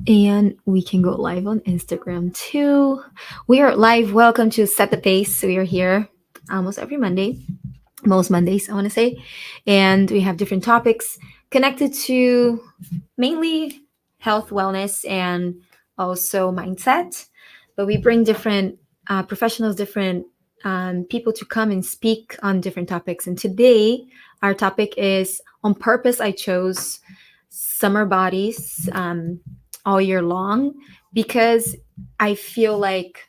And we can go live on Instagram too. We are live. Welcome to Set the Pace. We are here almost every Monday, most Mondays, I want to say. And we have different topics connected to mainly health, wellness, and also mindset. But we bring different professionals, different people to come and speak on different topics. And today, our topic is on purpose, I chose summer bodies all year long because I feel like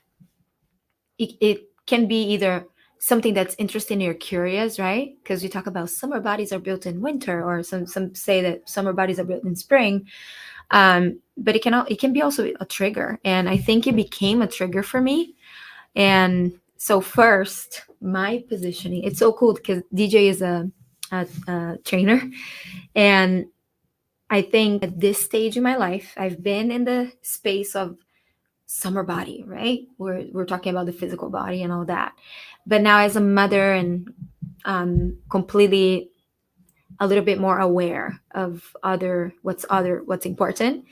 it can be either something that's interesting or curious, right? Because we talk about summer bodies are built in winter, or some say that summer bodies are built in spring. But it can be also a trigger, and I think it became a trigger for me. And so first, my positioning, it's so cool because DJ is a trainer, and I think at this stage in my life, I've been in the space of summer body, right? We're talking about the physical body and all that. But now as a mother and completely a little bit more aware of what's important.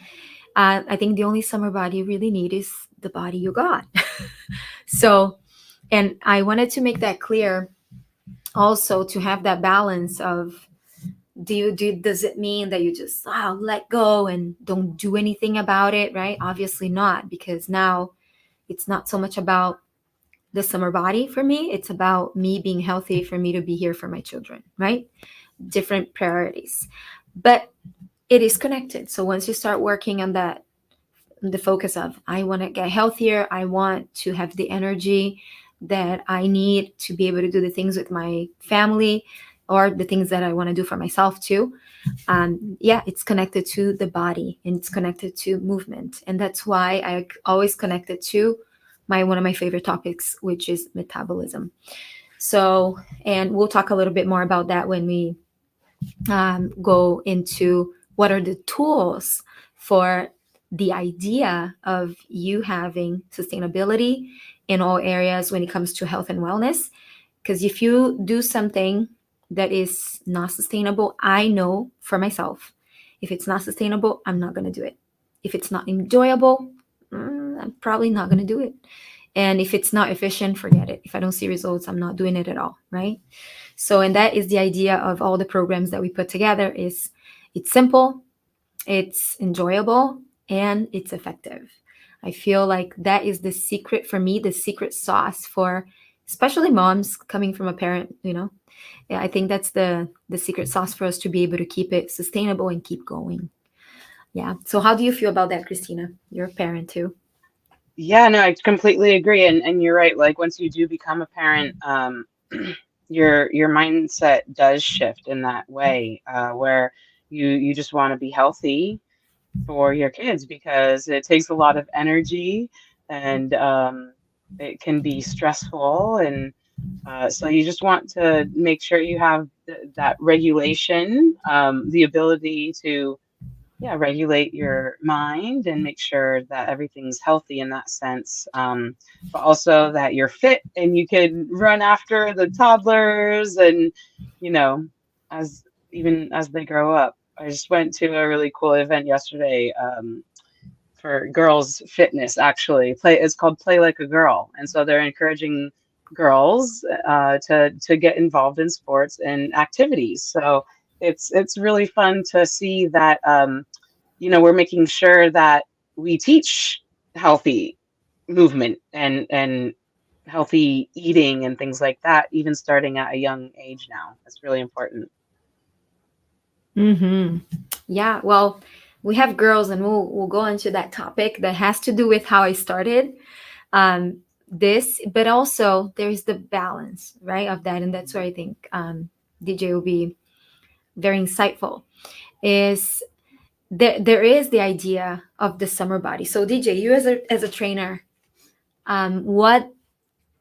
I think the only summer body you really need is the body you got. So, and I wanted to make that clear also to have that balance of does it mean that you just let go and don't do anything about it, right? Obviously not, because now it's not so much about the summer body for me, it's about me being healthy for me to be here for my children, right? Different priorities, but it is connected. So once you start working on that, the focus of I want to get healthier, I want to have the energy that I need to be able to do the things with my family or the things that I want to do for myself too. Yeah, it's connected to the body and it's connected to movement. And that's why I always connect it to one of my favorite topics, which is metabolism. So, and we'll talk a little bit more about that when we go into what are the tools for the idea of you having sustainability in all areas when it comes to health and wellness. Because if you do something that is not sustainable, I know for myself, if it's not sustainable, I'm not going to do it. If it's not enjoyable, I'm probably not going to do it. And if it's not efficient, forget it. If I don't see results, I'm not doing it at all, right? So, and that is the idea of all the programs that we put together is it's simple, it's enjoyable, and it's effective. I feel like that is the secret for me, the secret sauce for especially moms coming from a parent, Yeah, I think that's the secret sauce for us to be able to keep it sustainable and keep going. Yeah. So how do you feel about that, Christina? You're a parent too. Yeah, no, I completely agree. And you're right. Like once you do become a parent, your mindset does shift in that way, where you just want to be healthy for your kids because it takes a lot of energy and it can be stressful and so you just want to make sure you have that regulation, the ability to yeah, regulate your mind and make sure that everything's healthy in that sense. But also that you're fit and you can run after the toddlers and, you know, as even as they grow up. I just went to a really cool event yesterday for girls fitness, actually. It's called Play Like a Girl. And so they're encouraging girls to get involved in sports and activities. So it's really fun to see that we're making sure that we teach healthy movement and healthy eating and things like that, even starting at a young age now. That's really important. Mm-hmm. Yeah. Well, we have girls, and we'll go into that topic that has to do with how I started this, but also there's the balance, right, of that, and that's where I think DJ will be very insightful. Is there is the idea of the summer body. So DJ, you as a trainer, what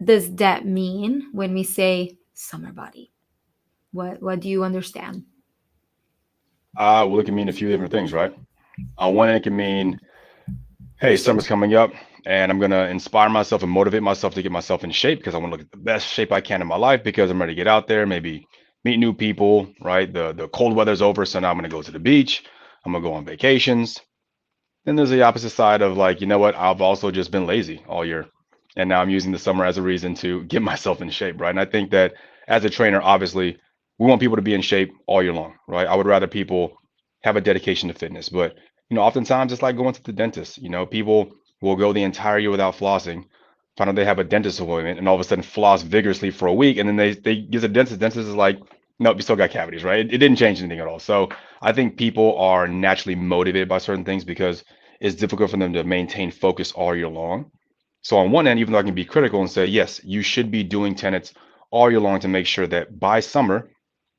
does that mean when we say summer body? What do you understand? Well, it can mean a few different things, right? On one end, it can mean, hey, summer's coming up, and I'm gonna inspire myself and motivate myself to get myself in shape because I want to look at the best shape I can in my life because I'm ready to get out there, maybe meet new people, right? The cold weather's over, so now I'm gonna go to the beach. I'm gonna go on vacations. Then there's the opposite side of like, you know what, I've also just been lazy all year. And now I'm using the summer as a reason to get myself in shape, right? And I think that as a trainer, obviously, we want people to be in shape all year long, right? I would rather people have a dedication to fitness. But, oftentimes it's like going to the dentist. People will go the entire year without flossing, find out they have a dentist appointment, and all of a sudden floss vigorously for a week. And then they get a dentist. Dentist is like, nope, you still got cavities, right? It didn't change anything at all. So I think people are naturally motivated by certain things because it's difficult for them to maintain focus all year long. So on one end, even though I can be critical and say, yes, you should be doing tenets all year long to make sure that by summer,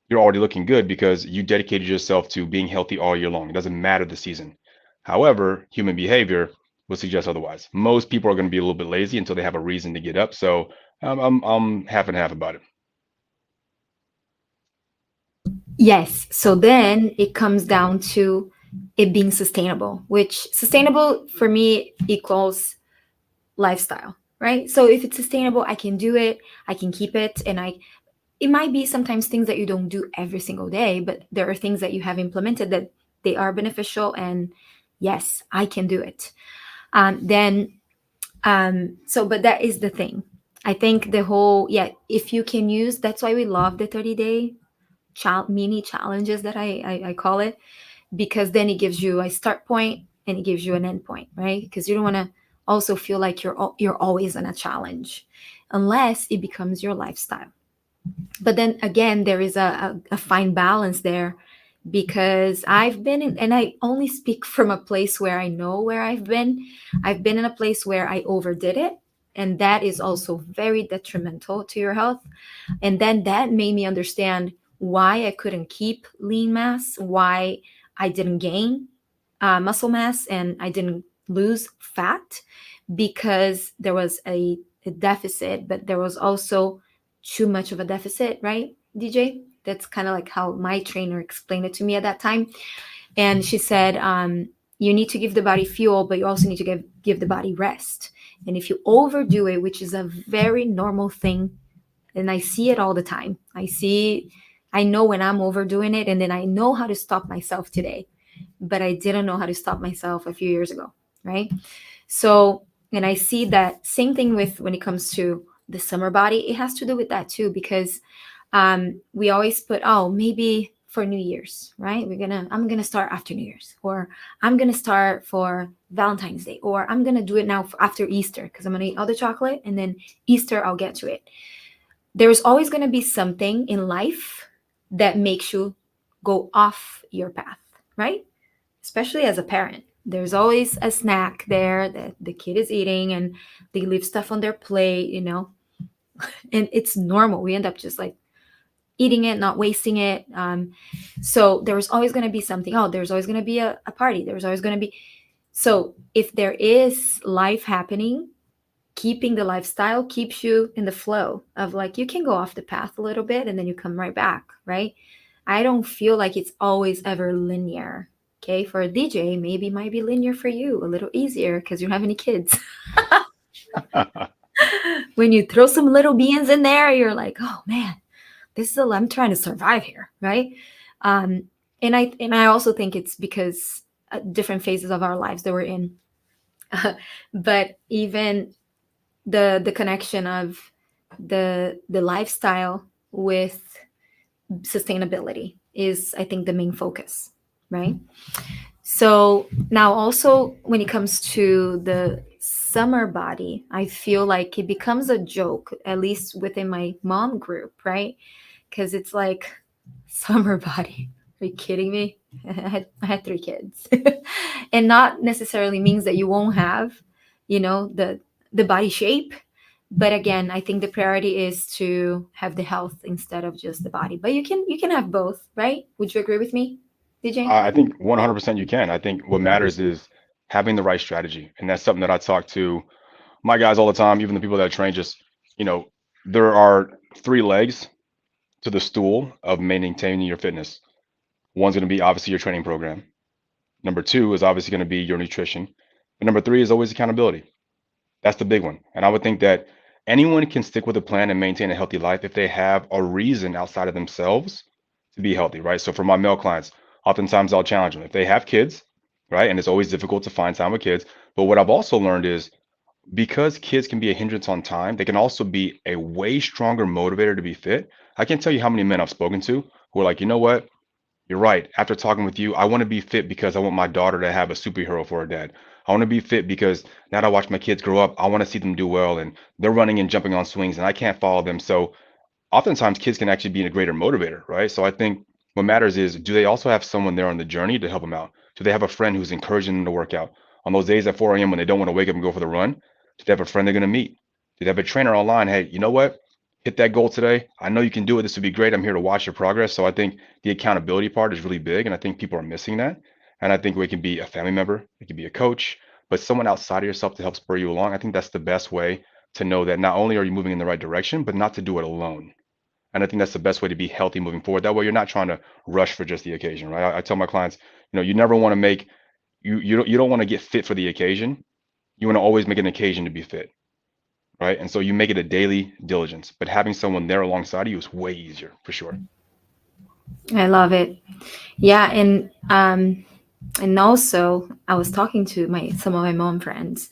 you're already looking good because you dedicated yourself to being healthy all year long. It doesn't matter the season. However, human behavior would suggest otherwise. Most people are going to be a little bit lazy until they have a reason to get up. So I'm half and half about it. Yes. So then it comes down to it being sustainable, which sustainable for me equals lifestyle, right? So if it's sustainable, I can do it, I can keep it, and it might be sometimes things that you don't do every single day, but there are things that you have implemented that they are beneficial, and yes, I can do it. But that is the thing. I think the whole, if you can use, that's why we love the 30-day mini challenges that I call it, because then it gives you a start point and it gives you an end point, right? Because you don't want to also feel like you're always on a challenge unless it becomes your lifestyle. But then again, there is a fine balance there, because I've been in, and I only speak from a place where I know where I've been in a place where I overdid it, and that is also very detrimental to your health. And then that made me understand why I couldn't keep lean mass, why I didn't gain muscle mass, and I didn't lose fat, because there was a deficit, but there was also too much of a deficit, right, DJ? That's kind of like how my trainer explained it to me at that time. And she said, you need to give the body fuel, but you also need to give the body rest. And if you overdo it, which is a very normal thing, and I see it all the time. I know when I'm overdoing it, and then I know how to stop myself today, but I didn't know how to stop myself a few years ago, right? So, and I see that same thing with when it comes to the summer body, it has to do with that too, because we always put, maybe for New Year's, right? I'm gonna start after New Year's, or I'm gonna start for Valentine's Day, or I'm gonna do it now after Easter because I'm gonna eat all the chocolate, and then Easter I'll get to it. There's always gonna be something in life that makes you go off your path, right? Especially as a parent. There's always a snack there that the kid is eating, and they leave stuff on their plate, and it's normal. We end up just like eating it, not wasting it. So there's always going to be something. There's always going to be a party. There's always going to be. So if there is life happening, keeping the lifestyle keeps you in the flow of like, you can go off the path a little bit and then you come right back, right? I don't feel like it's always ever linear. Okay, for a DJ, maybe it might be linear for you, a little easier because you don't have any kids. When you throw some little beans in there, you're like, oh man, I'm trying to survive here, right? And I also think it's because different phases of our lives that we're in. But even the connection of the lifestyle with sustainability is, I think, the main focus, right? So now also when it comes to the summer body, I feel like it becomes a joke, at least within my mom group, right? Because it's like, summer body, are you kidding me? I had 3 kids. And not necessarily means that you won't have, the body shape. But again, I think the priority is to have the health instead of just the body. But you can have both, right? Would you agree with me, DJ? I think 100% you can. I think what matters is having the right strategy. And that's something that I talk to my guys all the time, even the people that I train. Just, there are 3 legs to the stool of maintaining your fitness. One's going to be obviously your training program. Number 2 is obviously going to be your nutrition. And number 3 is always accountability. That's the big one. And I would think that anyone can stick with a plan and maintain a healthy life if they have a reason outside of themselves to be healthy, right? So for my male clients, oftentimes I'll challenge them. If they have kids right? And it's always difficult to find time with kids. But what I've also learned is because kids can be a hindrance on time, they can also be a way stronger motivator to be fit. I can't tell you how many men I've spoken to who are like, you know what? You're right. After talking with you, I want to be fit because I want my daughter to have a superhero for her dad. I want to be fit because now that I watch my kids grow up, I want to see them do well and they're running and jumping on swings and I can't follow them. So oftentimes kids can actually be a greater motivator, right? So I think what matters is, do they also have someone there on the journey to help them out? Do they have a friend who's encouraging them to work out? On those days at 4 a.m. when they don't want to wake up and go for the run, do they have a friend they're going to meet? Do they have a trainer online? Hey, you know what? Hit that goal today. I know you can do it. This would be great. I'm here to watch your progress. So I think the accountability part is really big. And I think people are missing that. And I think it can be a family member, it can be a coach, but someone outside of yourself to help spur you along. I think that's the best way to know that not only are you moving in the right direction, but not to do it alone. And I think that's the best way to be healthy moving forward. That way you're not trying to rush for just the occasion, right? I tell my clients, you never want to make you don't want to get fit for the occasion. You want to always make an occasion to be fit, right? And so you make it a daily diligence. But having someone there alongside of you is way easier for sure. I love it. Yeah, and also I was talking to some of my mom friends,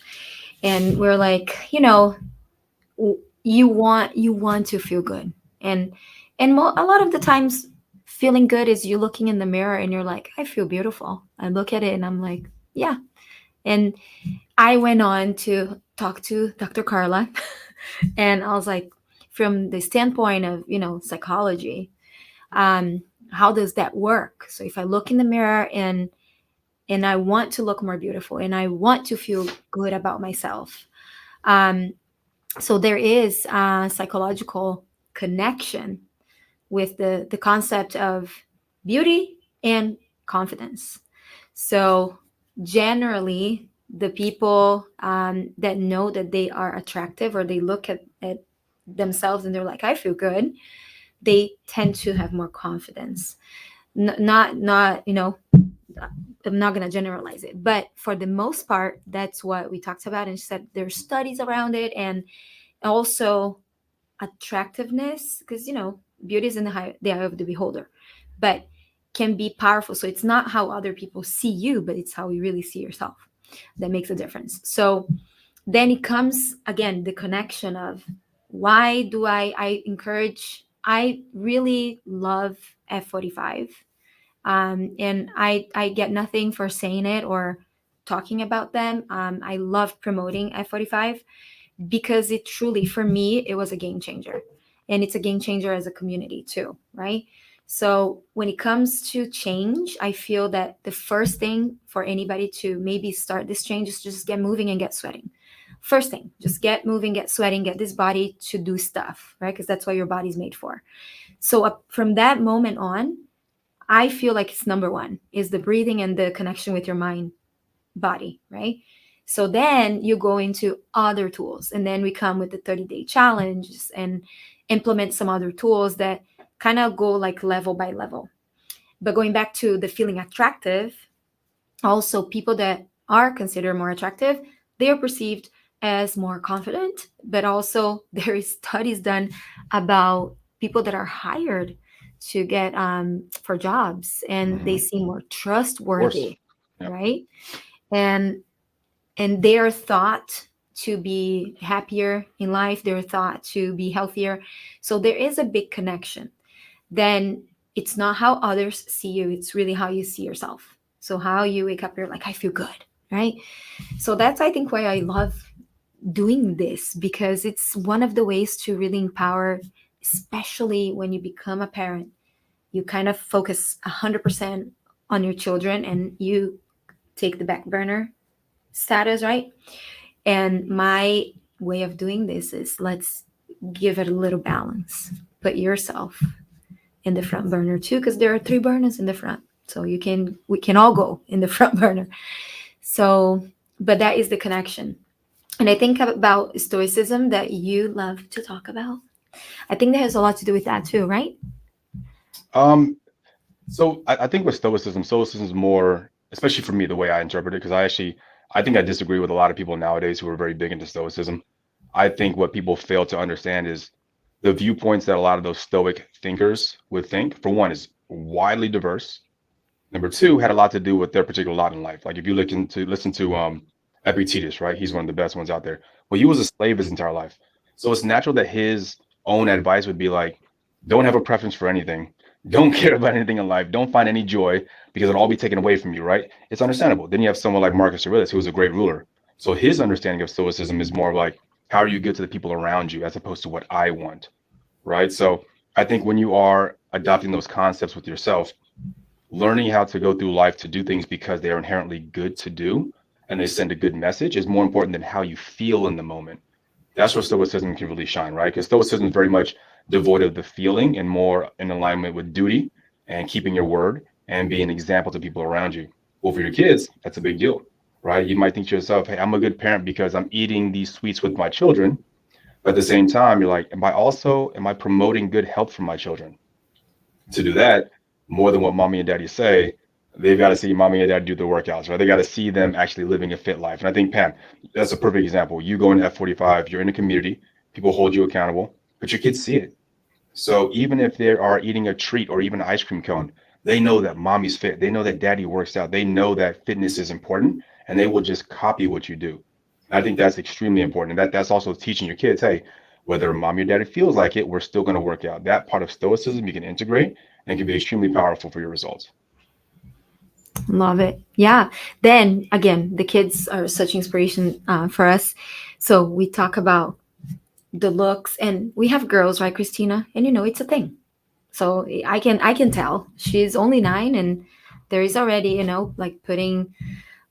and we're like, you want to feel good, and a lot of the times feeling good is you looking in the mirror and you're like, I feel beautiful. I look at it and I'm like, yeah. And I went on to talk to Dr. Carla, and I was like, from the standpoint of psychology, how does that work? So if I look in the mirror and I want to look more beautiful and I want to feel good about myself, so there is a psychological connection with the concept of beauty and confidence. So generally, the people that know that they are attractive, or they look at themselves and they're like, I feel good, they tend to have more confidence. Not I'm not going to generalize it, but for the most part, that's what we talked about. And she said there's studies around it, and also attractiveness, because beauty is in the eye of the beholder, but can be powerful. So it's not how other people see you, but it's how you really see yourself that makes a difference. So then it comes again the connection of, why do I encourage, I really love F45, and I get nothing for saying it or talking about them. I love promoting F45 because it truly, for me, it was a game changer, and it's a game changer as a community too, right? So when it comes to change, I feel that the first thing for anybody to maybe start this change is just get moving and get sweating. First thing, just get moving, get sweating, get this body to do stuff, right? Because that's what your body's made for. So from that moment on, I feel like it's number one is the breathing and the connection with your mind, body, right? So then you go into other tools, and then we come with the 30-day challenges and implement some other tools that kind of go like level by level. But going back to the feeling attractive, also people that are considered more attractive, they are perceived as more confident, but also there is studies done about people that are hired to get for jobs, and they seem more trustworthy, Yep. right? And they are thought to be happier in life. They're thought to be healthier. So there is a big connection. Then it's not how others see you. It's really how you see yourself. So how you wake up, you're like, I feel good, right? So that's, I think, why I love doing this, because it's one of the ways to really empower, especially when you become a parent. You kind of focus 100% on your children, and you take the back burner status, right? And my way of doing this is, let's give it a little balance. Put yourself in the front burner too, because there are 3 burners in the front. So we can all go in the front burner. So, but that is the connection. And I think about stoicism that you love to talk about. I think that has a lot to do with that too, right? So I think with stoicism is more, especially for me, the way I interpret it, because I think I disagree with a lot of people nowadays who are very big into stoicism. I think what people fail to understand is the viewpoints that a lot of those stoic thinkers would think, for one, is widely diverse. Number two had a lot to do with their particular lot in life. Like if you listen to Epictetus, right? He's one of the best ones out there. Well, he was a slave his entire life. So it's natural that his own advice would be like, don't have a preference for anything. Don't care about anything in life. Don't find any joy because it'll all be taken away from you, right? It's understandable. Then you have someone like Marcus Aurelius, who was a great ruler. So his understanding of stoicism is more like, how are you good to the people around you as opposed to what I want, right? So I think when you are adopting those concepts with yourself, learning how to go through life to do things because they are inherently good to do and they send a good message is more important than how you feel in the moment. That's where stoicism can really shine, right? Because stoicism is very much devoid of the feeling and more in alignment with duty and keeping your word and being an example to people around you. Well, for your kids, that's a big deal, right? You might think to yourself, hey, I'm a good parent because I'm eating these sweets with my children. But at the same time, you're like, am I promoting good health for my children? To do that, more than what mommy and daddy say, they've got to see mommy and dad do the workouts, right? They got to see them actually living a fit life. And I think, Pam, that's a perfect example. You go into F45, you're in a community, people hold you accountable, but your kids see it. So even if they are eating a treat or even an ice cream cone, they know that mommy's fit. They know that daddy works out. They know that fitness is important and they will just copy what you do. I think that's extremely important. And that's also teaching your kids, hey, whether mommy or daddy feels like it, we're still going to work out. That part of stoicism you can integrate and it can be extremely powerful for your results. Love it. Yeah. Then again, the kids are such inspiration for us. So we talk about the looks, and we have girls, right, Christina? And it's a thing. So I can tell she's only 9, and there is already like putting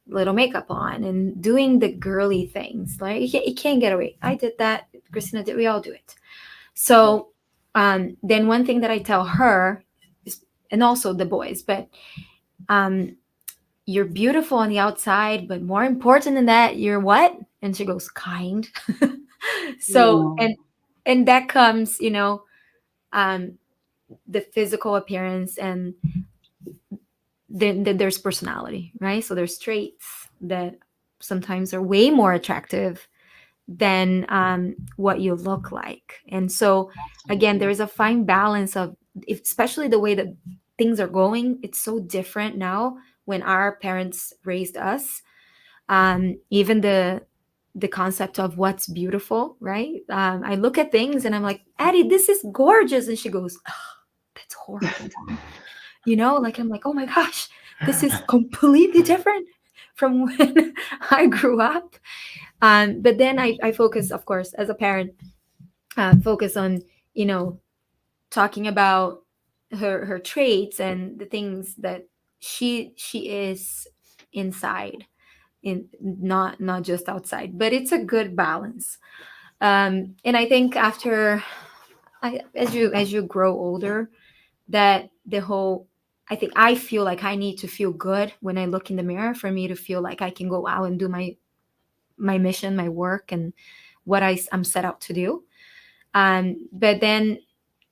little makeup on and doing the girly things. Like you can't get away. I did that. Christina did. We all do it. So then one thing that I tell her is, and also the boys, but you're beautiful on the outside, but more important than that, you're what? And she goes, kind. So Yeah. and that comes, um the physical appearance, and then there's personality, right? So there's traits that sometimes are way more attractive than what you look like. And so again, there is a fine balance of, especially the way that things are going. It's so different now when our parents raised us. Even the concept of what's beautiful, right? I look at things and I'm like, Addie, this is gorgeous, and she goes, oh, that's horrible. Like I'm like, oh my gosh, this is completely different from when I grew up. But then I focus, of course, as a parent, focus on talking about her traits and the things that she is inside, in not just outside. But it's a good balance. And I think after as you grow older, that the whole, I think I feel like I need to feel good when I look in the mirror for me to feel like I can go out and do my mission, my work, and what I'm set out to do. But then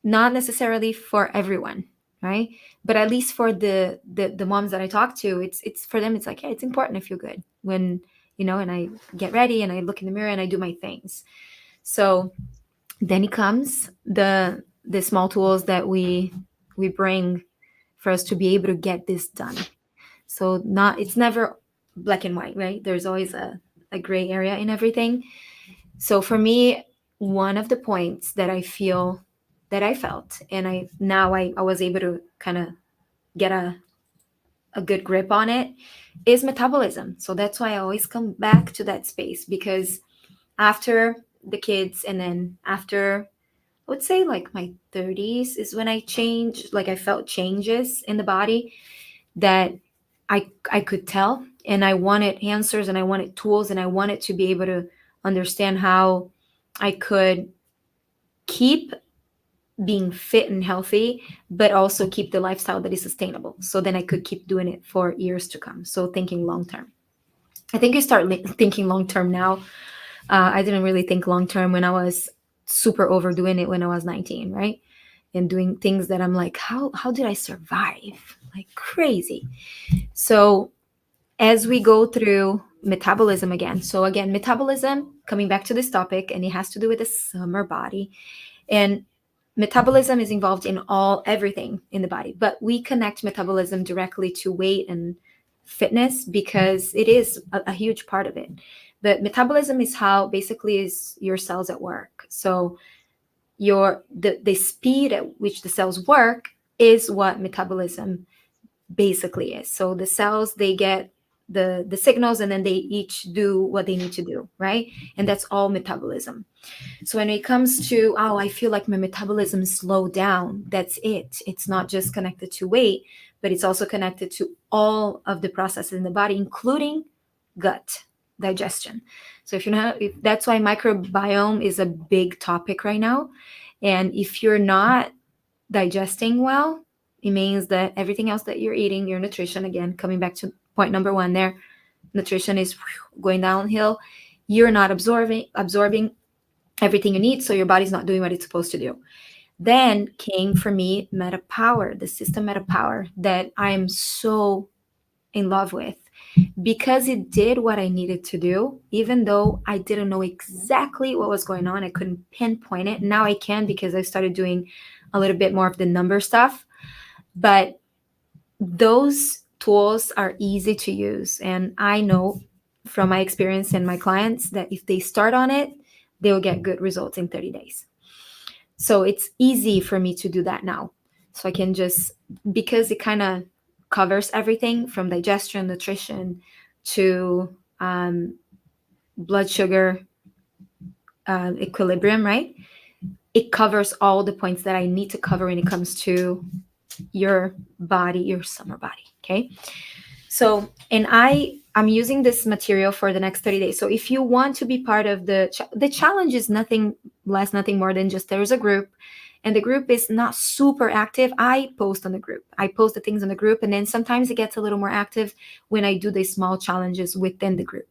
not necessarily for everyone, right? But at least for the moms that I talk to, it's for them. It's like, hey, it's important to feel good when and I get ready and I look in the mirror and I do my things. So then it comes the small tools that we bring for us to be able to get this done. So it's never black and white, right? There's always a gray area in everything. So for me, one of the points that I felt, and I was able to kind of get a good grip on it, is metabolism. So that's why I always come back to that space, because after the kids, and then after, I would say like my 30s, is when I changed, like I felt changes in the body that I could tell, and I wanted answers, and I wanted tools, and I wanted to be able to understand how I could keep being fit and healthy, but also keep the lifestyle that is sustainable. So then I could keep doing it for years to come. So thinking long term. I think you start thinking long term now. I didn't really think long term when I was super overdoing it when I was 19, right? And doing things that I'm like, how did I survive? Like crazy. So as we go through metabolism again. So again, metabolism, coming back to this topic, and it has to do with the summer body. And metabolism is involved in everything in the body, but we connect metabolism directly to weight and fitness because it is a huge part of it. But metabolism is how basically is your cells at work. So the speed at which the cells work is what metabolism basically is. So the cells, they get the signals and then they each do what they need to do, right? And that's all metabolism. So when it comes to, oh, I feel like my metabolism slowed down, that's it. It's not just connected to weight, but it's also connected to all of the processes in the body, including gut digestion. So if that's why microbiome is a big topic right now. And if you're not digesting well, it means that everything else that you're eating, your nutrition, again, coming back to point number one there, nutrition is going downhill. You're not absorbing everything you need, so your body's not doing what it's supposed to do. Then came for me MetaPower, the system MetaPower that I am so in love with because it did what I needed to do, even though I didn't know exactly what was going on. I couldn't pinpoint it. Now I can because I started doing a little bit more of the number stuff. But those tools are easy to use. And I know from my experience and my clients that if they start on it, they will get good results in 30 days. So it's easy for me to do that now. So I can just, because it kind of covers everything from digestion, nutrition to blood sugar equilibrium, right? It covers all the points that I need to cover when it comes to your body, your summer body. Okay. So, and I'm using this material for the next 30 days. So if you want to be part of the challenge is nothing less, nothing more than just there's a group and the group is not super active. I post on the group. I post the things on the group. And then sometimes it gets a little more active when I do the small challenges within the group.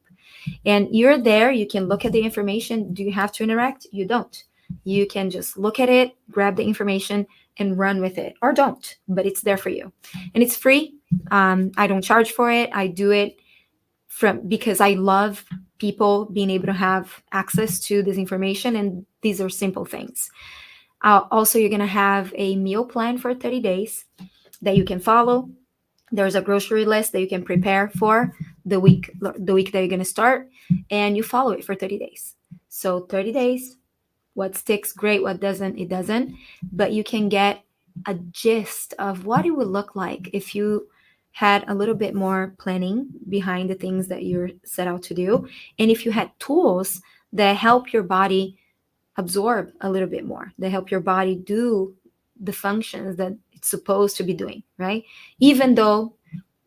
And you're there, you can look at the information. Do you have to interact? You don't. You can just look at it, grab the information and run with it, or don't, but it's there for you. And it's free. I don't charge for it. I do it because I love people being able to have access to this information. And these are simple things. Also, you're going to have a meal plan for 30 days that you can follow. There's a grocery list that you can prepare for the week that you're going to start, and you follow it for 30 days. So 30 days, what sticks, great. What doesn't, it doesn't. But you can get a gist of what it would look like if you had a little bit more planning behind the things that you're set out to do. And if you had tools that help your body absorb a little bit more, that help your body do the functions that it's supposed to be doing, right? Even though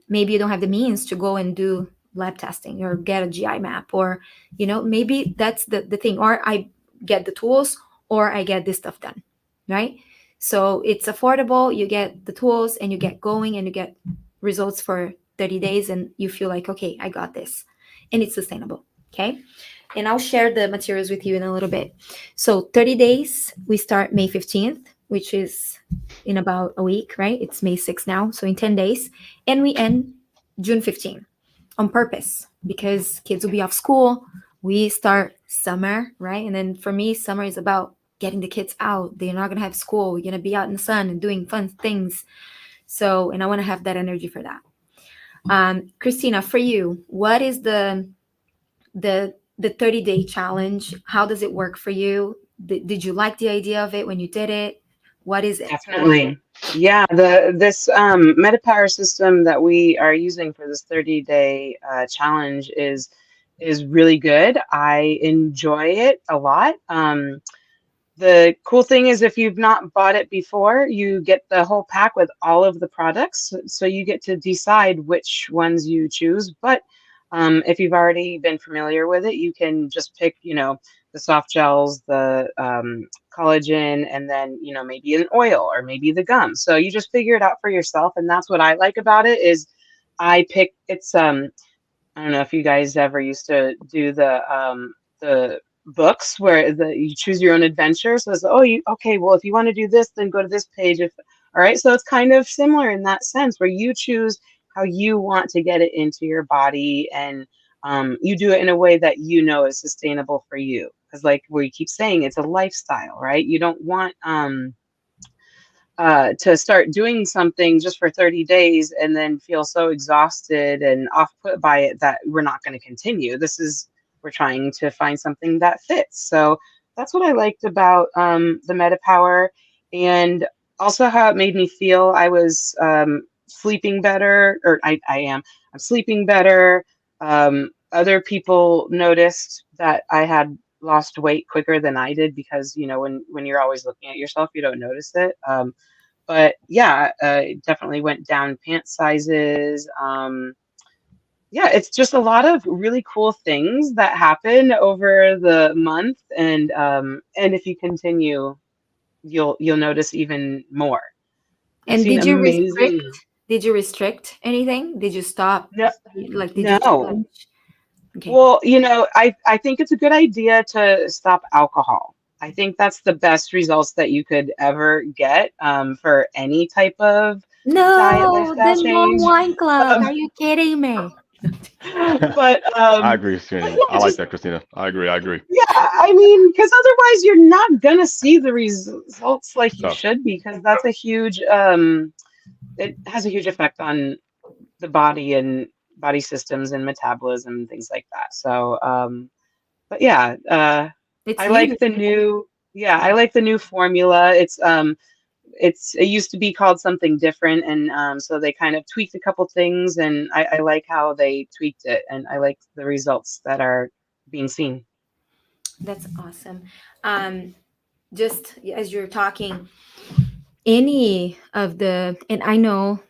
maybe you don't have the means to go and do lab testing or get a GI map, or, maybe that's the thing. Or I get the tools or I get this stuff done, right? So it's affordable. You get the tools and you get going and you get results for 30 days and you feel like, okay, I got this, and it's sustainable. Okay. And I'll share the materials with you in a little bit. So 30 days, we start May 15th, which is in about a week, right? It's May 6th now. So in 10 days, and we end June 15th on purpose because kids will be off school. We start summer, right? And then for me, summer is about getting the kids out. They're not going to have school. We're going to be out in the sun and doing fun things. So, and I want to have that energy for that. Christina, for you, what is the 30-day challenge? How does it work for you? Did you like the idea of it when you did it? What is it? Definitely. Yeah, this MetaPower system that we are using for this 30-day challenge is really good. I enjoy it a lot. The cool thing is if you've not bought it before, you get the whole pack with all of the products. So you get to decide which ones you choose. But if you've already been familiar with it, you can just pick, the soft gels, the collagen, and then, maybe an oil or maybe the gum. So you just figure it out for yourself. And that's what I like about it is it's, I don't know if you guys ever used to do the books where you choose your own adventure. So it's, okay, well, if you want to do this, then go to this page. All right. So it's kind of similar in that sense where you choose how you want to get it into your body, and you do it in a way that is sustainable for you. Because like we keep saying, it's a lifestyle, right? You don't want to start doing something just for 30 days and then feel so exhausted and off put by it that we're not going to continue. We're trying to find something that fits. So that's what I liked about the MetaPower, and also how it made me feel. I was sleeping better, or I am. I'm sleeping better. Other people noticed that I had lost weight quicker than I did because, when you're always looking at yourself, you don't notice it. But yeah, it definitely went down pant sizes. Yeah, it's just a lot of really cool things that happen over the month, and if you continue, you'll notice even more. I've And seen did you restrict? amazing. Did you restrict anything? Did you stop? No, Like, did you no. change? Okay. Well, I think it's a good idea to stop alcohol. I think that's the best results that you could ever get for any type of diet No, lifestyle the no change. wine club. Um, Are you kidding me? but I agree, Christina. yeah, I like just that, Christina. I agree. I agree. yeah, I mean, because otherwise you're not gonna see the results like you Tough. should be, because that's a huge it has a huge effect on the body and body systems and metabolism and things like that. So but yeah, It's I huge. like the new yeah, I like the new formula. It used to be called something different, and so they kind of tweaked a couple things, and I like how they tweaked it, and I like the results that are being seen. That's awesome. Um, just as you're talking, any of the, and I know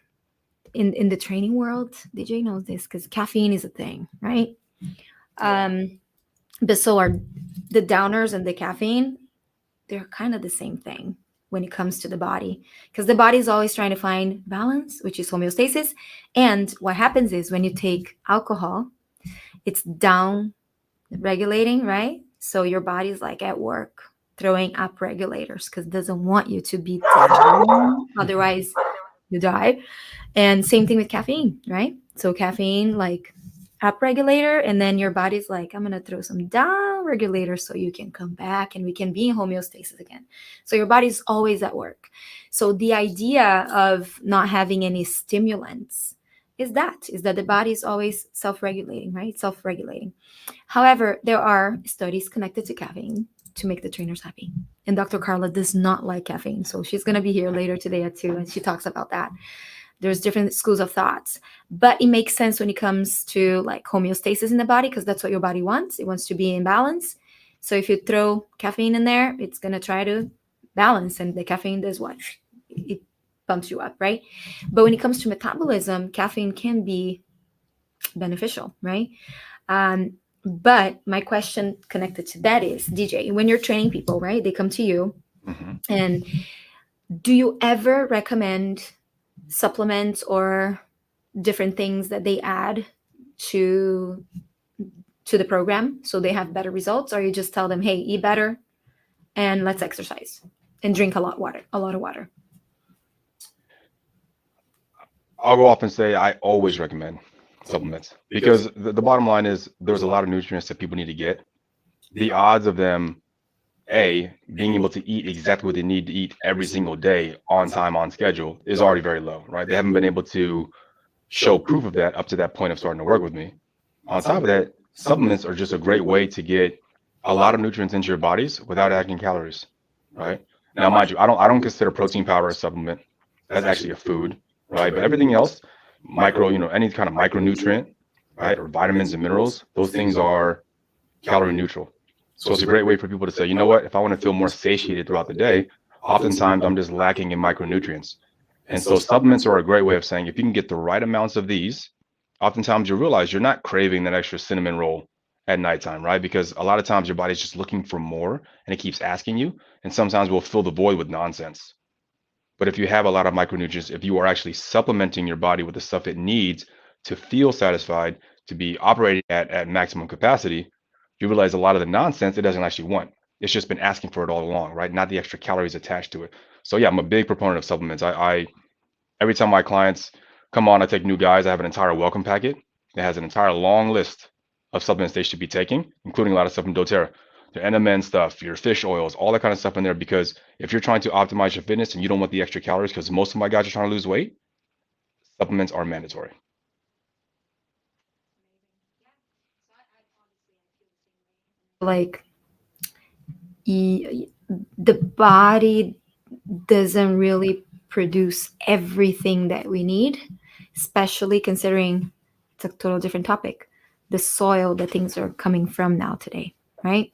in the training world, DJ knows this because caffeine is a thing, right? Yeah. But so are the downers and the caffeine. They're kind of the same thing when it comes to the body, because the body is always trying to find balance, which is homeostasis. And what happens is when you take alcohol, it's down regulating, right? So your body's like at work throwing up regulators because it doesn't want you to be down, otherwise you die. And same thing with caffeine, right? So caffeine like up regulator, and then your body's like, I'm gonna throw some down regulators so you can come back and we can be in homeostasis again. So your body's always at work. So the idea of not having any stimulants is that the body is always self-regulating, right? Self-regulating. However, there are studies connected to caffeine to make the trainers happy. And Dr. Carla does not like caffeine. So she's going to be here later today at 2, and she talks about that. There's different schools of thoughts, but it makes sense when it comes to like homeostasis in the body, because that's what your body wants. It wants to be in balance. So if you throw caffeine in there, it's going to try to balance. And the caffeine does what? It bumps you up, right? But when it comes to metabolism, caffeine can be beneficial, right? But my question connected to that is, DJ, when you're training people, right? They come to you, Mhm. and do you ever recommend supplements or different things that they add to the program so they have better results, or you just tell them, hey, eat better and let's exercise and drink a lot of water? I'll go off and say I always recommend supplements because the bottom line is there's a lot of nutrients that people need to get. The odds of them, A, being able to eat exactly what they need to eat every single day on time, on schedule, is already very low, right? They haven't been able to show proof of that up to that point of starting to work with me. On top of that, supplements are just a great way to get a lot of nutrients into your bodies without adding calories, right? Now, mind you, I don't consider protein powder a supplement. That's actually a food, right? But everything else, any kind of micronutrient, right, or vitamins and minerals, those things are calorie neutral. So it's a great way for people to say, you know what, if I want to feel more satiated throughout the day, oftentimes I'm just lacking in micronutrients. And so supplements are a great way of saying if you can get the right amounts of these, oftentimes you realize you're not craving that extra cinnamon roll at nighttime, right? Because a lot of times your body's just looking for more and it keeps asking you. And sometimes we'll fill the void with nonsense. But if you have a lot of micronutrients, if you are actually supplementing your body with the stuff it needs to feel satisfied, to be operating at maximum capacity, you realize a lot of the nonsense it doesn't actually want. It's just been asking for it all along, right? Not the extra calories attached to it. So yeah, I'm a big proponent of supplements. I every time my clients come on, I take new guys, I have an entire welcome packet that has an entire long list of supplements they should be taking, including a lot of stuff from doTERRA. the NMN stuff, your fish oils, all that kind of stuff in there. Because if you're trying to optimize your fitness and you don't want the extra calories, because most of my guys are trying to lose weight, supplements are mandatory. Like the body doesn't really produce everything that we need, especially considering it's a total different topic, the soil that things are coming from now today, right?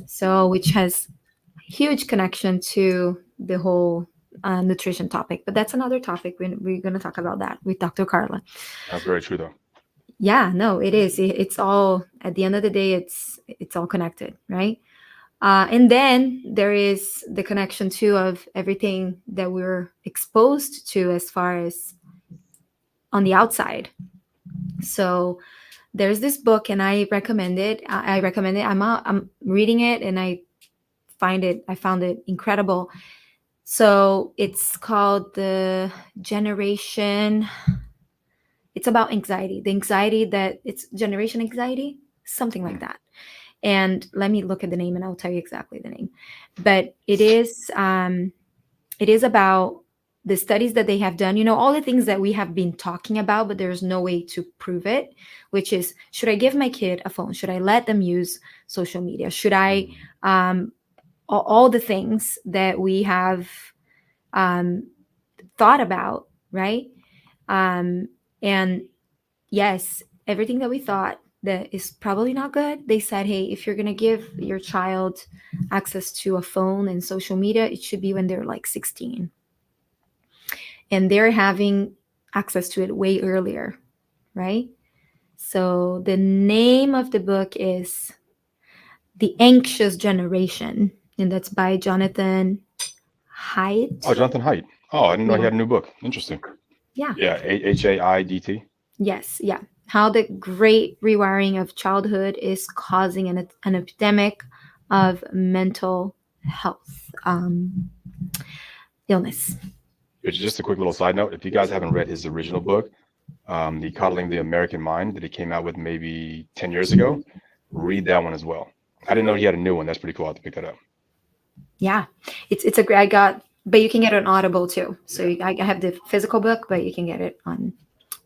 So which has huge connection to the whole nutrition topic, but that's another topic. We're going to talk about that with Dr. Carla. That's very true, though. Yeah, no, it is. It's all, at the end of the day, it's all connected, right? And then there is the connection too of everything that we're exposed to as far as on the outside. So there's this book, and I recommend it. I recommend it. I'm reading it, and I found it incredible. So it's called The Generation. It's about anxiety, the anxiety that it's generation anxiety, something like that. And let me look at the name and I'll tell you exactly the name. But it is about the studies that they have done, all the things that we have been talking about, but there's no way to prove it, which is, should I give my kid a phone? Should I let them use social media? Should I, all the things that we have thought about, right? And yes, everything that we thought that is probably not good, they said, hey, if you're going to give your child access to a phone and social media, it should be when they're like 16. And they're having access to it way earlier, right? So the name of the book is The Anxious Generation, and that's by Jonathan Haidt. Oh, Jonathan Haidt. Oh, I didn't know he had a new book. Interesting. Yeah. Yeah, Haidt. Yes, yeah. How the great rewiring of childhood is causing an epidemic of mental health illness. Just a quick little side note. If you guys haven't read his original book, The Coddling the American Mind, that he came out with maybe 10 years ago, read that one as well. I didn't know he had a new one. That's pretty cool. I'll have to pick that up. Yeah, it's a great, but you can get it on Audible too. So I have the physical book, but you can get it on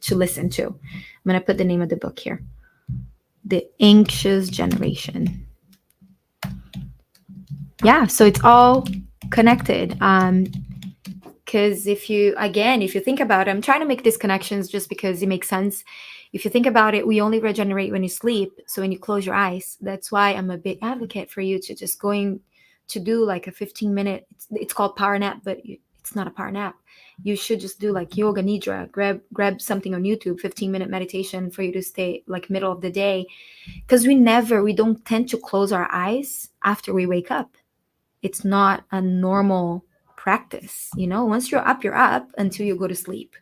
to listen to. I'm going to put the name of the book here. The Anxious Generation. Yeah, so it's all connected. Because if you think about it, I'm trying to make these connections just because it makes sense. If you think about it, we only regenerate when you sleep. So when you close your eyes, that's why I'm a big advocate for you to just going to do like a 15-minute, it's called power nap, but it's not a power nap. You should just do like yoga nidra, grab something on YouTube, 15-minute meditation for you to stay like middle of the day. Because we don't tend to close our eyes after we wake up. It's not a normal practice. Once you're up until you go to sleep.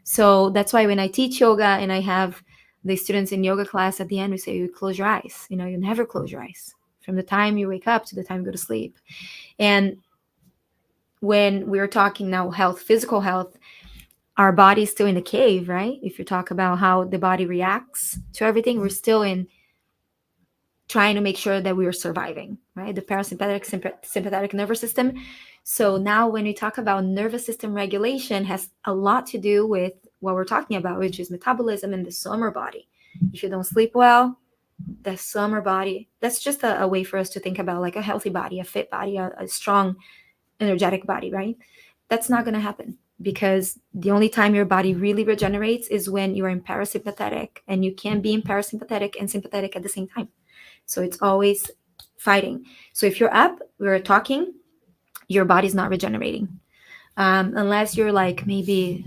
So that's why when I teach yoga and I have the students in yoga class, at the end we say, you close your eyes. You never close your eyes from the time you wake up to the time you go to sleep. And when we're talking now health, physical health, our body's still in the cave, right? If you talk about how the body reacts to everything, we're still in trying to make sure that we are surviving, right? The parasympathetic, sympathetic nervous system. So now when we talk about nervous system regulation, has a lot to do with what we're talking about, which is metabolism and the summer body. If you don't sleep well, the summer body, that's just a way for us to think about like a healthy body, a fit body, a strong, energetic body, right? That's not going to happen because the only time your body really regenerates is when you are in parasympathetic, and you can't be in parasympathetic and sympathetic at the same time. So it's always fighting. So if you're up, we're talking, your body's not regenerating. Unless you're like maybe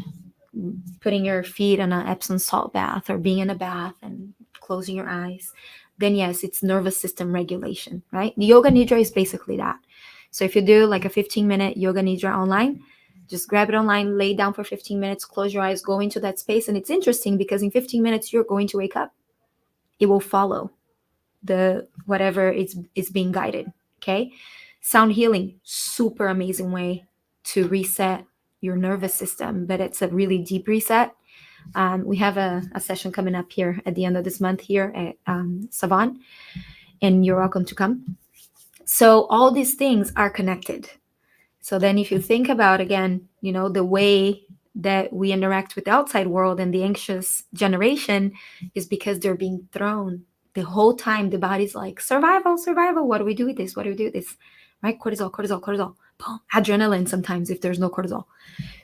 putting your feet in an Epsom salt bath or being in a bath and closing your eyes, then yes, it's nervous system regulation, right? The yoga nidra is basically that. So if you do like a 15-minute yoga nidra online, just grab it online, lay down for 15 minutes, close your eyes, go into that space. And it's interesting because in 15 minutes, you're going to wake up. It will follow the whatever it's being guided. Okay. Sound healing, super amazing way to reset your nervous system, but it's a really deep reset. We have a session coming up here at the end of this month here at Savon, and you're welcome to come. So all these things are connected. So then if you think about, again, the way that we interact with the outside world and the anxious generation is because they're being thrown the whole time. The body's like, survival, survival. What do we do with this? What do we do with this? Right? Cortisol, cortisol, cortisol. Boom. Adrenaline sometimes if there's no cortisol.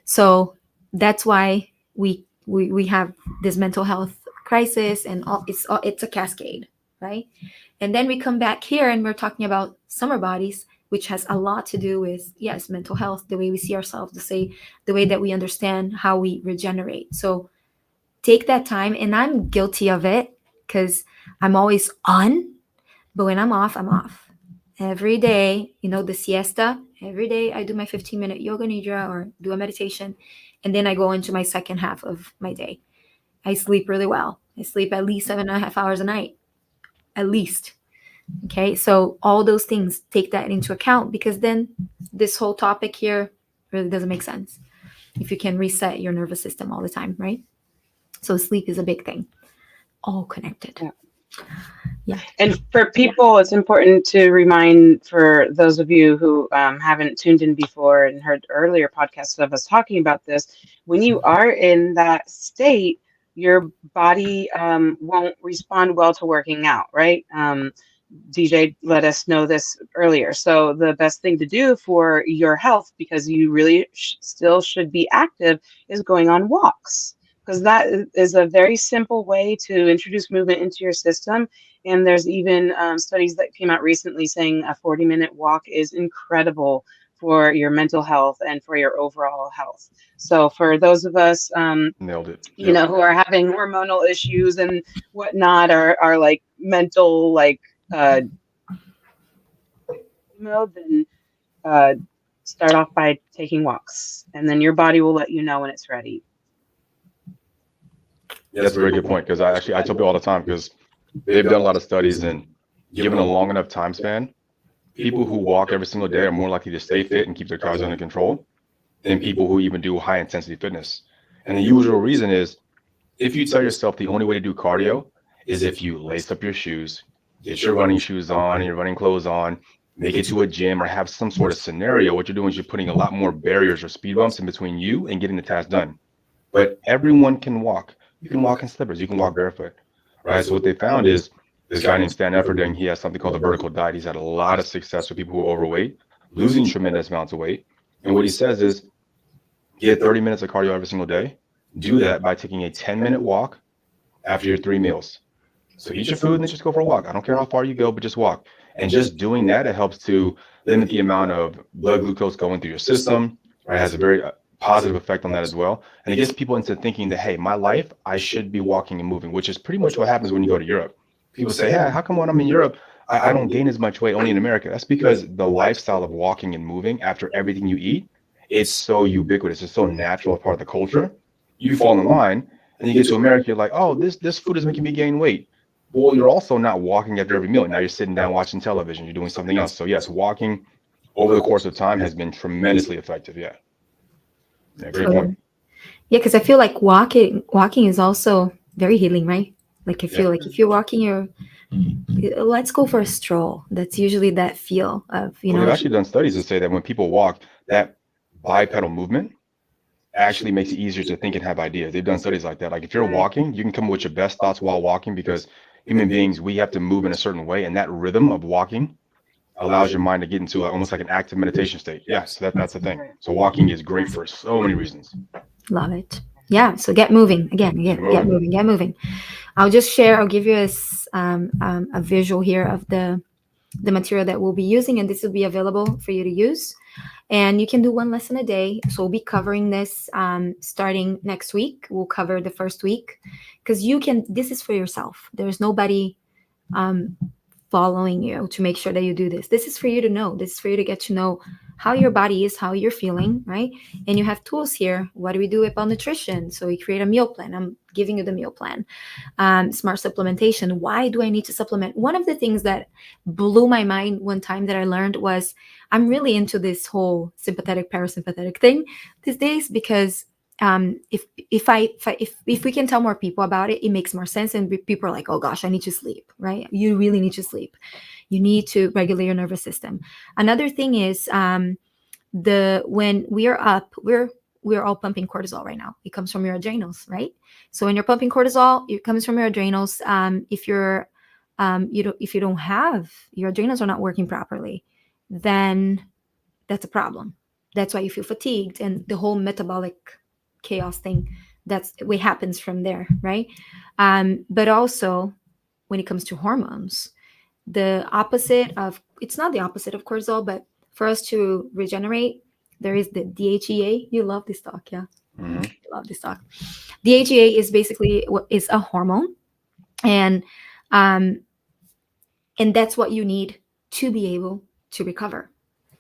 So that's why we have this mental health crisis, and it's a cascade, right? And then we come back here and we're talking about summer bodies, which has a lot to do with, yes, mental health, the way we see ourselves, the way that we understand how we regenerate. So take that time, and I'm guilty of it because I'm always on, but when I'm off, I'm off. Every day, the siesta, every day I do my 15-minute yoga nidra or do a meditation, and then I go into my second half of my day. I sleep really well. I sleep at least 7.5 hours a night, at least. Okay, so all those things, take that into account, because then this whole topic here really doesn't make sense if you can reset your nervous system all the time, right? So sleep is a big thing, all connected. Yeah. And for people, it's important to remind, for those of you who haven't tuned in before and heard earlier podcasts of us talking about this, when you are in that state, your body won't respond well to working out, right? DJ let us know this earlier. So the best thing to do for your health, because you really still should be active, is going on walks, because that is a very simple way to introduce movement into your system. And there's even studies that came out recently saying a 40-minute walk is incredible for your mental health and for your overall health. So for those of us, Nailed it. you know, who are having hormonal issues and whatnot, are like mental, like, then start off by taking walks, and then your body will let you know when it's ready. Yeah, that's a very good point, because I tell people all the time, because they've done a lot of studies, and given a long enough time span, people who walk every single day are more likely to stay fit and keep their carbs under control than people who even do high intensity fitness. And the usual reason is, if you tell yourself the only way to do cardio is if you lace up your shoes, get your running shoes on and your running clothes on, make it to a gym or have some sort of scenario, what you're doing is you're putting a lot more barriers or speed bumps in between you and getting the task done. But everyone can walk. You can walk in slippers, you can walk barefoot, right? So what they found is, this guy named Stan Efferding, he has something called the vertical diet. He's had a lot of success with people who are overweight, losing tremendous amounts of weight. And what he says is, get 30 minutes of cardio every single day. Do that by taking a 10-minute walk after your 3 meals. So eat your food and then just go for a walk. I don't care how far you go, but just walk. And just doing that, it helps to limit the amount of blood glucose going through your system, right? It has a very positive effect on that as well. And it gets people into thinking that, hey, my life, I should be walking and moving, which is pretty much what happens when you go to Europe. People say, hey, how come when I'm in Europe, I don't gain as much weight, only in America? That's because the lifestyle of walking and moving after everything you eat, it's so ubiquitous. It's so natural, part of the culture. You fall in line and you get to America, you're like, oh, this food is making me gain weight. Well, you're also not walking after every meal. Now you're sitting down watching television, you're doing something else. So yes, walking over the course of time has been tremendously effective. Yeah, great point. Yeah, because I feel like walking is also very healing, right? Like I feel like if you're walking, let's go for a stroll. That's usually that feel of, They've actually done studies that say that when people walk, that bipedal movement actually makes it easier to think and have ideas. They've done studies like that. Like if you're walking, you can come up with your best thoughts while walking, because human beings, we have to move in a certain way, and that rhythm of walking allows your mind to get into almost like an active meditation state. Yeah, so that's the thing. So walking is great for so many reasons. Love it. Yeah, so get moving. Again, get moving. I'll give you a visual here of the material that we'll be using, and this will be available for you to use. And you can do one lesson a day. So we'll be covering this starting next week. We'll cover the first week, because this is for yourself. There's nobody following you to make sure that you do this. This is for you to know. This is for you to get to know how your body is, how you're feeling, right? And you have tools here. What do we do about nutrition? So we create a meal plan. I'm giving you the meal plan. Smart supplementation. Why do I need to supplement? One of the things that blew my mind one time that I learned was, I'm really into this whole sympathetic parasympathetic thing these days, because if we can tell more people about it, it makes more sense. And people are like, oh gosh, I need to sleep, right? You really need to sleep. You need to regulate your nervous system. Another thing is when we are up, we're all pumping cortisol right now. It comes from your adrenals, right? So when you're pumping cortisol, it comes from your adrenals. If you don't have your adrenals are not working properly, then that's a problem. That's why you feel fatigued and the whole metabolic chaos thing. That's what happens from there, right? But also when it comes to hormones, it's not the opposite of cortisol, but for us to regenerate, there is the DHEA. You love this talk, yeah? Mhm. I love this talk. DHEA is basically is a hormone, and that's what you need to be able to recover.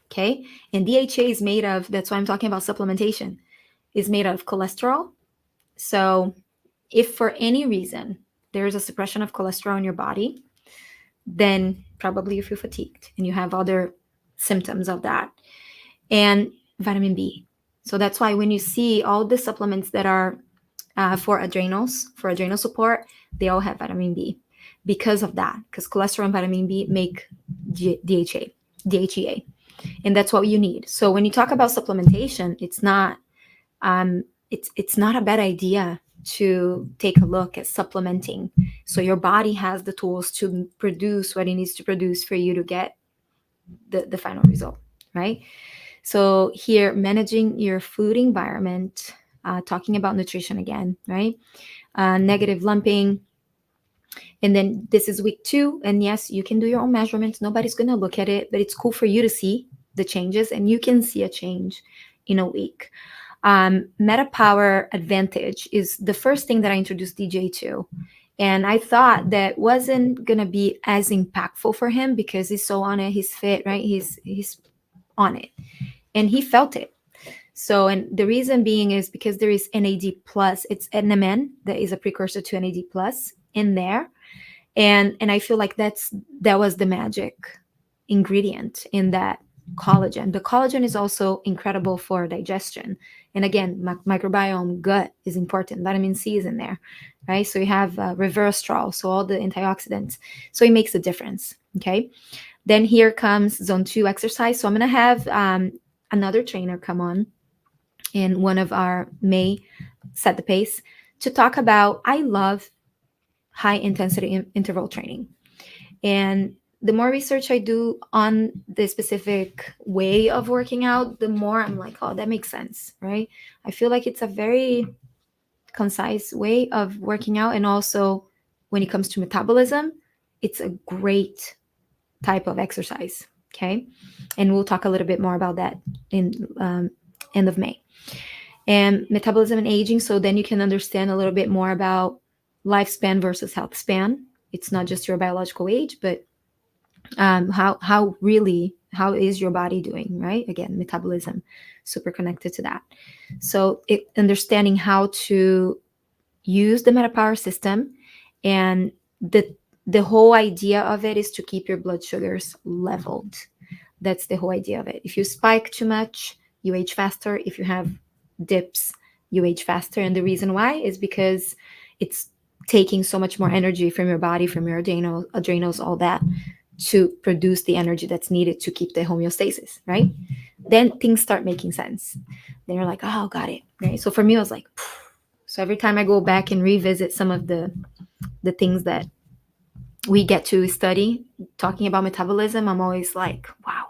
Okay, and DHA is made of. That's why I'm talking about supplementation. Is made of cholesterol. So, if for any reason there is a suppression of cholesterol in your body, then probably you feel fatigued and you have other symptoms of that. And vitamin B. So that's why when you see all the supplements that are for adrenal support, they all have vitamin B because of that, because cholesterol and vitamin B make DHEA, and that's what you need. So when you talk about supplementation, it's not a bad idea to take a look at supplementing, so your body has the tools to produce what it needs to produce for you to get the final result, right? So here, managing your food environment, talking about nutrition again, right? Negative lumping. And then this is week 2. And yes, you can do your own measurements. Nobody's going to look at it, but it's cool for you to see the changes, and you can see a change in a week. MetaPower Advantage is the first thing that I introduced DJ to. And I thought that wasn't going to be as impactful for him because he's so on it. He's fit, right? He's on it. And he felt it. So, and the reason being is because there is NAD+. It's NMN that is a precursor to NAD+ in there. And I feel like that was the magic ingredient in that collagen. The collagen is also incredible for digestion. And again, microbiome, gut is important. Vitamin C is in there, right? So you have resveratrol, so all the antioxidants. So it makes a difference, okay? Then here comes zone 2 exercise. So I'm going to have another trainer come on in one of our May Set the Pace to talk about, I love high intensity interval training. And the more research I do on the specific way of working out, the more I'm like, oh, that makes sense, right? I feel like it's a very concise way of working out. And also when it comes to metabolism, it's a great type of exercise, okay? And we'll talk a little bit more about that in end of May. And metabolism and aging, so then you can understand a little bit more about lifespan versus health span. It's not just your biological age, but how is your body doing, right? Again, metabolism, super connected to that. So understanding how to use the MetaPower system, and the whole idea of it is to keep your blood sugars leveled. That's the whole idea of it. If you spike too much, you age faster. If you have dips, you age faster. And the reason why is because it's taking so much more energy from your body, from your adrenals, all that, to produce the energy that's needed to keep the homeostasis, right? Then things start making sense. Then you're like, oh, got it, right? So for me, I was like, phew. So every time I go back and revisit some of the things that we get to study, talking about metabolism, I'm always like, wow,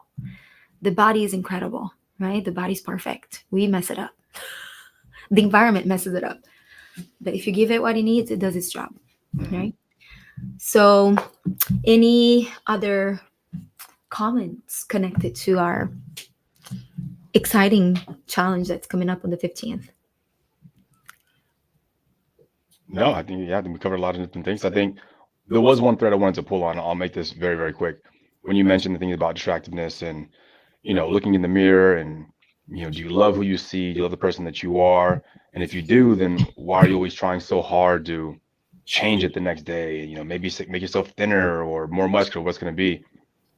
the body is incredible, right? The body's perfect. We mess it up. The environment messes it up. But if you give it what it needs, it does its job, right? So any other comments connected to our exciting challenge that's coming up on the 15th? No, I think we covered a lot of different things. I think there was one thread I wanted to pull on. I'll make this very, very quick. When you mentioned the thing about distractiveness and, looking in the mirror and, do you love who you see? Do you love the person that you are? And if you do, then why are you always trying so hard to change it the next day? Maybe make yourself thinner or more muscular, what's going to be.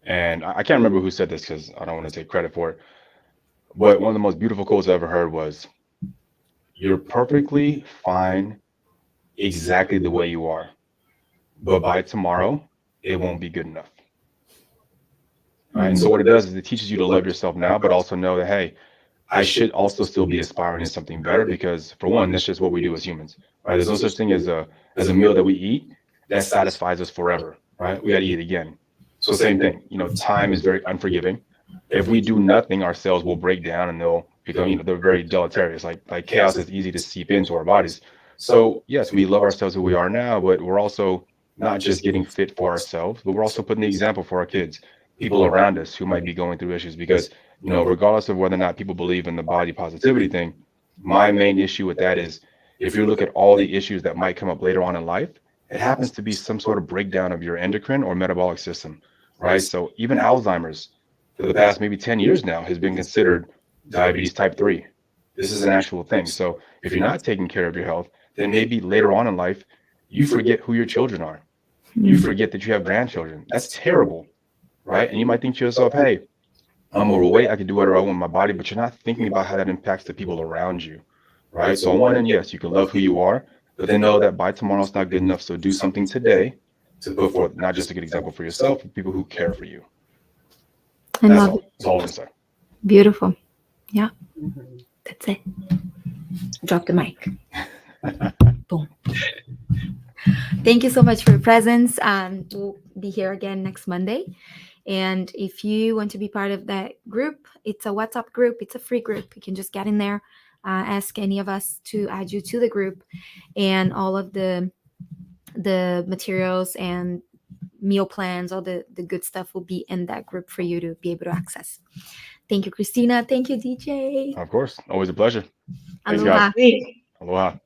And I can't remember who said this because I don't want to take credit for it. But one of the most beautiful quotes I ever heard was, you're perfectly fine exactly the way you are. But by tomorrow, it won't be good enough. Right. And so what it does is it teaches you to love yourself now, but also know that, hey, I should also still be aspiring to something better because, for one, that's just what we do as humans. Right. There's no such thing as a meal that we eat that satisfies us forever. Right. We got to eat again. So same thing. Time is very unforgiving. If we do nothing, our cells will break down and they'll become, they're very deleterious. Like chaos is easy to seep into our bodies. So yes, we love ourselves who we are now, but we're also not just getting fit for ourselves, but we're also putting the example for our kids, people around us who might be going through issues. Because, regardless of whether or not people believe in the body positivity thing, my main issue with that is if you look at all the issues that might come up later on in life, it happens to be some sort of breakdown of your endocrine or metabolic system, right? So even Alzheimer's, for the past maybe 10 years now, has been considered diabetes type 3. This is an actual thing. So if you're not taking care of your health, then maybe later on in life, you forget who your children are. You forget that you have grandchildren. That's terrible, right? And you might think to yourself, hey, I'm overweight, I can do whatever I want with my body, but you're not thinking about how that impacts the people around you, right? So on one end, yes, you can love who you are, but then know that by tomorrow it's not good enough. So do something today to put forth not just a good example for yourself, but people who care for you. I That's love all. it. That's all I'm saying. Beautiful. Yeah, Mhm. that's it. Drop the mic. Boom. Thank you so much for your presence. We'll be here again next Monday. And if you want to be part of that group, it's a WhatsApp group. It's a free group. You can just get in there, ask any of us to add you to the group, and all of the materials and meal plans, all the good stuff will be in that group for you to be able to access. Thank you, Christina. Thank you, DJ. Of course. Always a pleasure. Thanks, Aloha. guys. Aloha.